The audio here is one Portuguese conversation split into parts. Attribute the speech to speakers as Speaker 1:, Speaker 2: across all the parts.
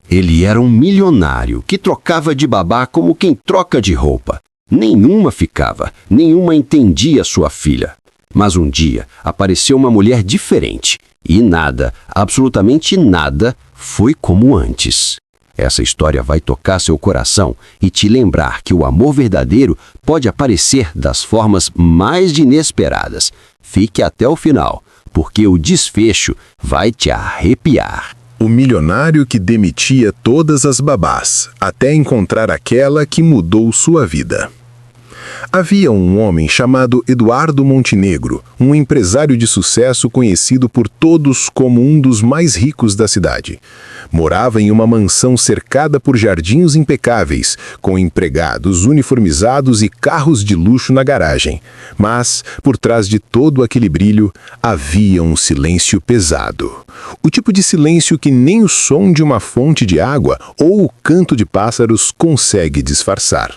Speaker 1: Ele era um milionário que trocava de babá como quem troca de roupa. Nenhuma ficava, nenhuma entendia sua filha. Mas um dia apareceu uma mulher diferente e nada, absolutamente nada, foi como antes. Essa história vai tocar seu coração e te lembrar que o amor verdadeiro pode aparecer das formas mais inesperadas. Fique até o final, porque o desfecho vai te arrepiar.
Speaker 2: O milionário que demitia todas as babás, até encontrar aquela que mudou sua vida. Havia um homem chamado Eduardo Montenegro, um empresário de sucesso conhecido por todos como um dos mais ricos da cidade. Morava em uma mansão cercada por jardins impecáveis, com empregados uniformizados e carros de luxo na garagem. Mas, por trás de todo aquele brilho, havia um silêncio pesado. O tipo de silêncio que nem o som de uma fonte de água ou o canto de pássaros consegue disfarçar.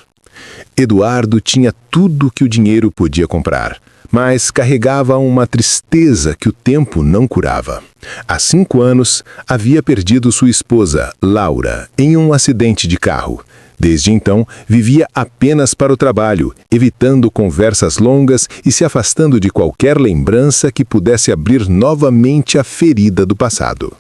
Speaker 2: Eduardo tinha tudo que o dinheiro podia comprar, mas carregava uma tristeza que o tempo não curava. Há 5 anos, havia perdido sua esposa, Laura, em um acidente de carro. Desde então, vivia apenas para o trabalho, evitando conversas longas e se afastando de qualquer lembrança que pudesse abrir novamente a ferida do passado.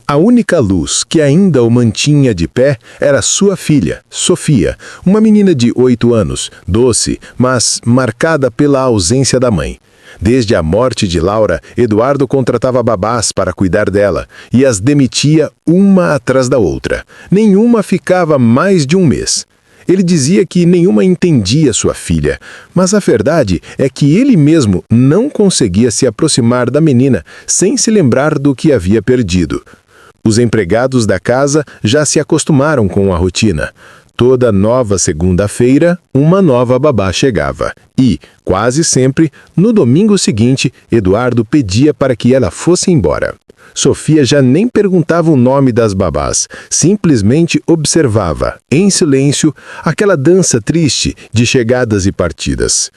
Speaker 2: A única luz que ainda o mantinha de pé era sua filha, Sofia, uma menina de 8 anos, doce, mas marcada pela ausência da mãe. Desde a morte de Laura, Eduardo contratava babás para cuidar dela e as demitia uma atrás da outra. Nenhuma ficava mais de um mês. Ele dizia que nenhuma entendia sua filha, mas a verdade é que ele mesmo não conseguia se aproximar da menina sem se lembrar do que havia perdido. Os empregados da casa já se acostumaram com a rotina. Toda nova segunda-feira, uma nova babá chegava. E, quase sempre, no domingo seguinte, Eduardo pedia para que ela fosse embora. Sofia já nem perguntava o nome das babás, simplesmente observava, em silêncio, aquela dança triste de chegadas e partidas.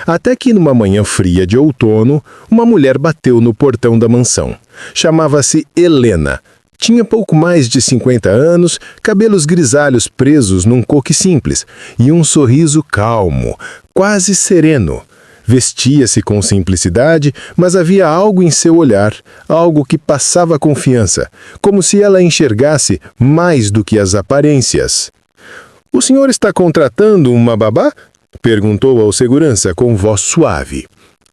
Speaker 2: Até que numa manhã fria de outono, uma mulher bateu no portão da mansão. Chamava-se Helena. Tinha pouco mais de 50 anos, cabelos grisalhos presos num coque simples e um sorriso calmo, quase sereno. Vestia-se com simplicidade, mas havia algo em seu olhar, algo que passava confiança, como se ela enxergasse mais do que as aparências. "O senhor está contratando uma babá?" perguntou ao segurança com voz suave.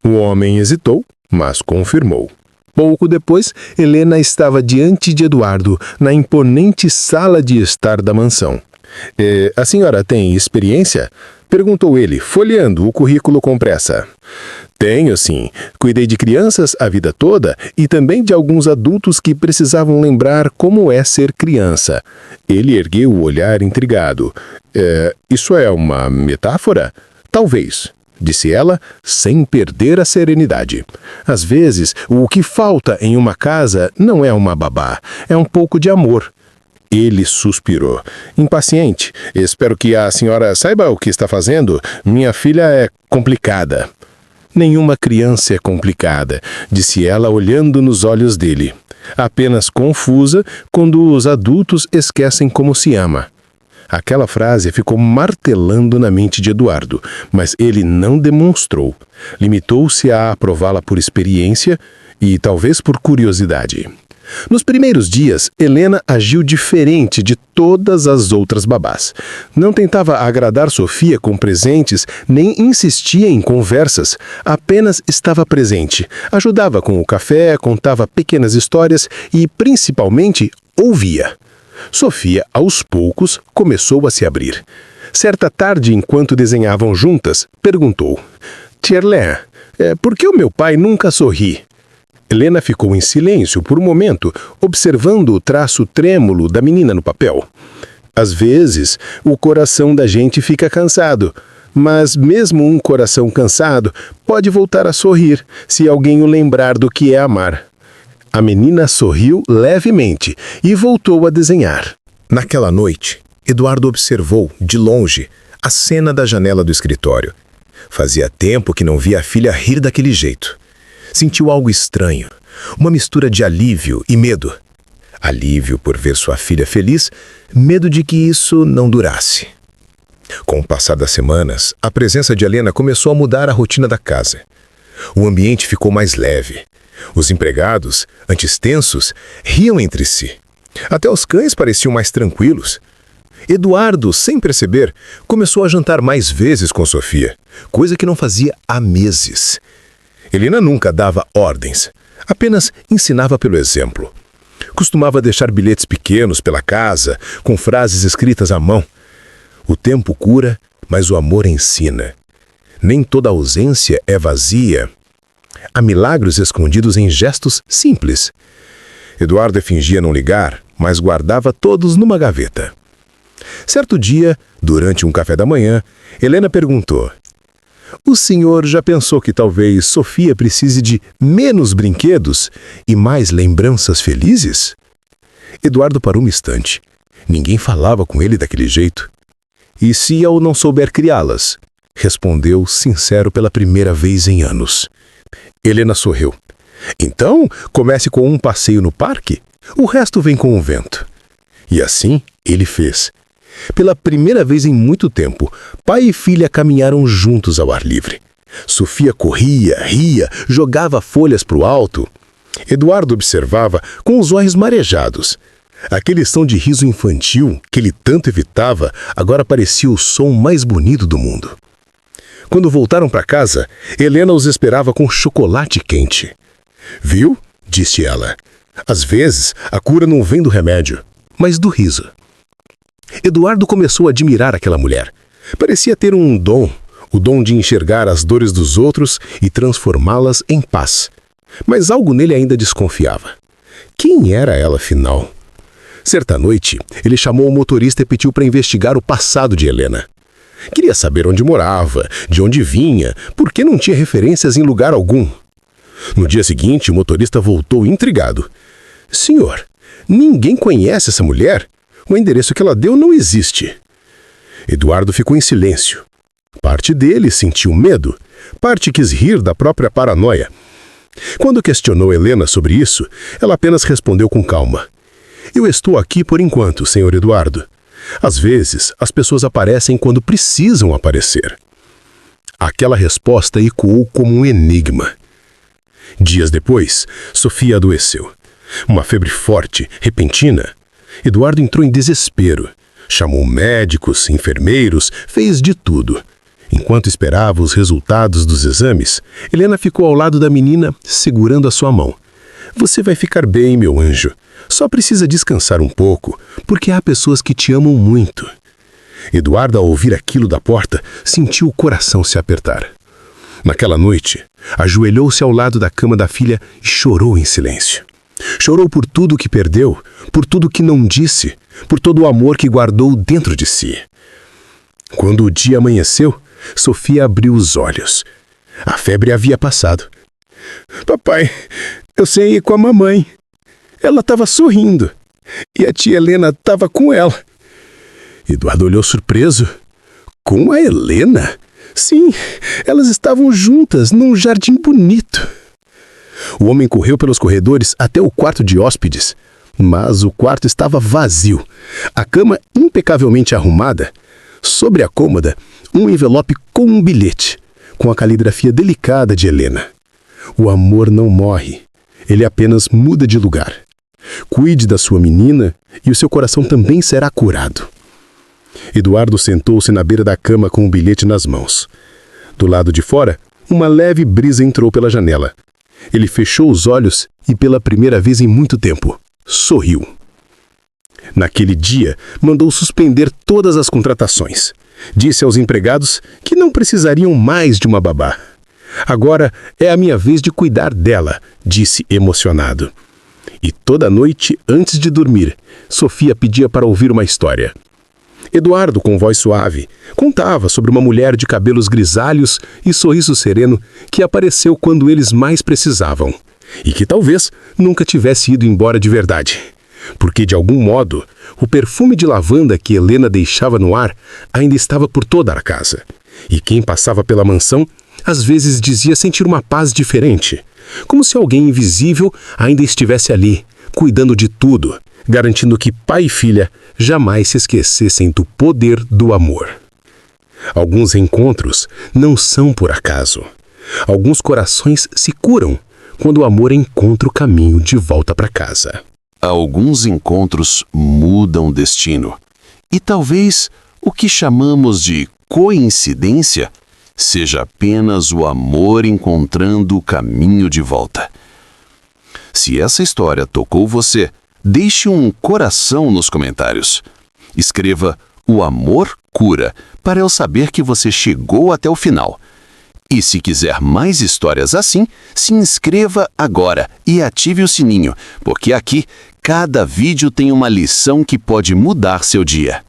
Speaker 2: O homem hesitou, mas confirmou. Pouco depois, Helena estava diante de Eduardo, na imponente sala de estar da mansão. A senhora tem experiência?" perguntou ele, folheando o currículo com pressa. "Tenho, sim. Cuidei de crianças a vida toda e também de alguns adultos que precisavam lembrar como é ser criança." Ele ergueu o olhar intrigado. Isso é uma metáfora?" "Talvez", disse ela, sem perder a serenidade. "Às vezes, o que falta em uma casa não é uma babá, é um pouco de amor." Ele suspirou. "Impaciente. Espero que a senhora saiba o que está fazendo. Minha filha é complicada." "Nenhuma criança é complicada", disse ela olhando nos olhos dele. "Apenas confusa quando os adultos esquecem como se ama." Aquela frase ficou martelando na mente de Eduardo, mas ele não demonstrou. Limitou-se a aprová-la por experiência e talvez por curiosidade. Nos primeiros dias, Helena agiu diferente de todas as outras babás. Não tentava agradar Sofia com presentes, nem insistia em conversas. Apenas estava presente, ajudava com o café, contava pequenas histórias e, principalmente, ouvia. Sofia, aos poucos, começou a se abrir. Certa tarde, enquanto desenhavam juntas, perguntou: "Tierlé, por que o meu pai nunca sorri?" Helena ficou em silêncio por um momento, observando o traço trêmulo da menina no papel. "Às vezes, o coração da gente fica cansado, mas mesmo um coração cansado pode voltar a sorrir se alguém o lembrar do que é amar." A menina sorriu levemente e voltou a desenhar. Naquela noite, Eduardo observou, de longe, a cena da janela do escritório. Fazia tempo que não via a filha rir daquele jeito. Sentiu algo estranho, uma mistura de alívio e medo. alívio por ver sua filha feliz, medo de que isso não durasse. Com o passar das semanas, a presença de Helena começou a mudar a rotina da casa. O ambiente ficou mais leve. Os empregados, antes tensos, riam entre si. Até os cães pareciam mais tranquilos. Eduardo, sem perceber, começou a jantar mais vezes com Sofia, coisa que não fazia há meses. Helena nunca dava ordens, apenas ensinava pelo exemplo. Costumava deixar bilhetes pequenos pela casa, com frases escritas à mão. O tempo cura, mas o amor ensina. Nem toda ausência é vazia. Há milagres escondidos em gestos simples. Eduardo fingia não ligar, mas guardava todos numa gaveta. Certo dia, durante um café da manhã, Helena perguntou: "O senhor já pensou que talvez Sofia precise de menos brinquedos e mais lembranças felizes?" Eduardo parou um instante. Ninguém falava com ele daquele jeito. "E se eu não souber criá-las?" respondeu, sincero pela primeira vez em anos. Helena sorriu. "Então, comece com um passeio no parque. O resto vem com o vento." E assim ele fez. Pela primeira vez em muito tempo, pai e filha caminharam juntos ao ar livre. Sofia corria, ria, jogava folhas para o alto. Eduardo observava com os olhos marejados. Aquele som de riso infantil que ele tanto evitava agora parecia o som mais bonito do mundo. Quando voltaram para casa, Helena os esperava com chocolate quente. "Viu?" disse ela. "Às vezes, a cura não vem do remédio, mas do riso." Eduardo começou a admirar aquela mulher. Parecia ter um dom, o dom de enxergar as dores dos outros e transformá-las em paz. Mas algo nele ainda desconfiava. Quem era ela, afinal? Certa noite, ele chamou o motorista e pediu para investigar o passado de Helena. Queria saber onde morava, de onde vinha, por que não tinha referências em lugar algum. No dia seguinte, o motorista voltou intrigado. "Senhor, ninguém conhece essa mulher? O endereço que ela deu não existe." Eduardo ficou em silêncio. Parte dele sentiu medo, parte quis rir da própria paranoia. Quando questionou Helena sobre isso, ela apenas respondeu com calma: "Eu estou aqui por enquanto, senhor Eduardo. Às vezes, as pessoas aparecem quando precisam aparecer." Aquela resposta ecoou como um enigma. Dias depois, Sofia adoeceu. Uma febre forte, repentina. Eduardo entrou em desespero. Chamou médicos, enfermeiros, fez de tudo. Enquanto esperava os resultados dos exames, Helena ficou ao lado da menina, segurando a sua mão. "Você vai ficar bem, meu anjo. Só precisa descansar um pouco, porque há pessoas que te amam muito." Eduardo, ao ouvir aquilo da porta, sentiu o coração se apertar. Naquela noite, ajoelhou-se ao lado da cama da filha e chorou em silêncio. Chorou por tudo que perdeu, por tudo que não disse, por todo o amor que guardou dentro de si. Quando o dia amanheceu, Sofia abriu os olhos. A febre havia passado. "Papai, eu sei ir com a mamãe. Ela estava sorrindo. E a tia Helena estava com ela." Eduardo olhou surpreso. "Com a Helena?" "Sim, elas estavam juntas num jardim bonito." O homem correu pelos corredores até o quarto de hóspedes, mas o quarto estava vazio. A cama impecavelmente arrumada. Sobre a cômoda, um envelope com um bilhete, com a caligrafia delicada de Helena. "O amor não morre, ele apenas muda de lugar. Cuide da sua menina e o seu coração também será curado." Eduardo sentou-se na beira da cama com o bilhete nas mãos. Do lado de fora, uma leve brisa entrou pela janela. Ele fechou os olhos e, pela primeira vez em muito tempo, sorriu. Naquele dia, mandou suspender todas as contratações. Disse aos empregados que não precisariam mais de uma babá. "Agora é a minha vez de cuidar dela", disse emocionado. E toda noite, antes de dormir, Sofia pedia para ouvir uma história. Eduardo, com voz suave, contava sobre uma mulher de cabelos grisalhos e sorriso sereno que apareceu quando eles mais precisavam, e que talvez nunca tivesse ido embora de verdade. Porque, de algum modo, o perfume de lavanda que Helena deixava no ar ainda estava por toda a casa. E quem passava pela mansão, às vezes dizia sentir uma paz diferente, como se alguém invisível ainda estivesse ali, cuidando de tudo,
Speaker 3: garantindo que pai e filha jamais se esquecessem do poder do amor. Alguns encontros não são por acaso. Alguns corações se curam quando o amor encontra o caminho de volta para casa.
Speaker 1: Alguns encontros mudam o destino. E talvez o que chamamos de coincidência seja apenas o amor encontrando o caminho de volta. Se essa história tocou você, deixe um coração nos comentários. Escreva "O amor cura" para eu saber que você chegou até o final. E se quiser mais histórias assim, se inscreva agora e ative o sininho, porque aqui cada vídeo tem uma lição que pode mudar seu dia.